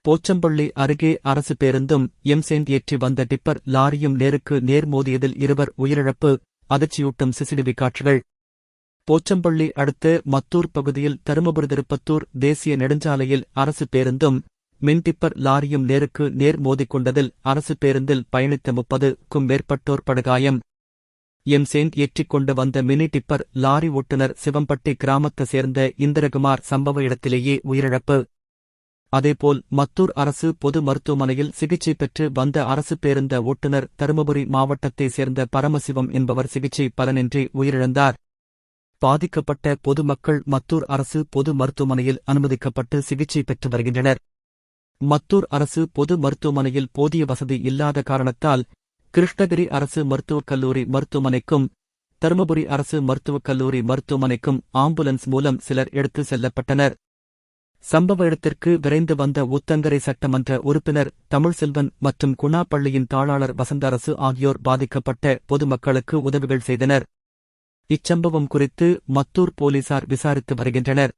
போச்சம்பள்ளி அருகே அரசு பேருந்தும் எம்சேண்ட் ஏற்றி வந்த டிப்பர் லாரியும் நேருக்கு நேர் மோதியதில் இருவர் உயிரிழப்பு, அதிர்ச்சியூட்டும் சிசிடிவி காட்சிகள். போச்சம்பள்ளி அடுத்த மத்தூர் பகுதியில் தருமபுரி திருப்பத்தூர் தேசிய நெடுஞ்சாலையில் அரசு பேருந்தும் மின் டிப்பர் லாரியும் நேருக்கு நேர் மோதிக்கொண்டதில் அரசு பேருந்தில் பயணித்த 30க்கும் மேற்பட்டோர் படுகாயம். எம்சேண்ட் ஏற்றிக் கொண்டு வந்த மினி டிப்பர் லாரி ஓட்டுநர் சிவம்பட்டி கிராமத்தை சேர்ந்த இந்திரகுமார் சம்பவ இடத்திலேயே உயிரிழப்பு. அதேபோல் மத்தூர் அரசு பொது மருத்துவமனையில் சிகிச்சை பெற்று வந்த அரசு பேருந்த ஓட்டுநர் தருமபுரி மாவட்டத்தைச் சேர்ந்த பரமசிவம் என்பவர் சிகிச்சை பலனின்றி உயிரிழந்தார். பாதிக்கப்பட்ட பொதுமக்கள் மத்தூர் அரசு பொது மருத்துவமனையில் அனுமதிக்கப்பட்டு சிகிச்சை பெற்று வருகின்றனர். மத்தூர் அரசு பொது மருத்துவமனையில் போதிய வசதி இல்லாத காரணத்தால் கிருஷ்ணகிரி அரசு மருத்துவக் கல்லூரி மருத்துவமனைக்கும் தருமபுரி அரசு மருத்துவக் கல்லூரி மருத்துவமனைக்கும் ஆம்புலன்ஸ் மூலம் சிலர் எடுத்துச் செல்லப்பட்டனர். சம்பவ இடத்திற்கு விரைந்து வந்த ஊத்தங்கரை சட்டமன்ற உறுப்பினர் தமிழ்செல்வன் மற்றும் குணா பள்ளியின் தாளாளர் வசந்தரசு ஆகியோர் பாதிக்கப்பட்ட பொதுமக்களுக்கு உதவிகள் செய்தனர். இச்சம்பவம் குறித்து மத்தூர் போலீசார் விசாரித்து வருகின்றனர்.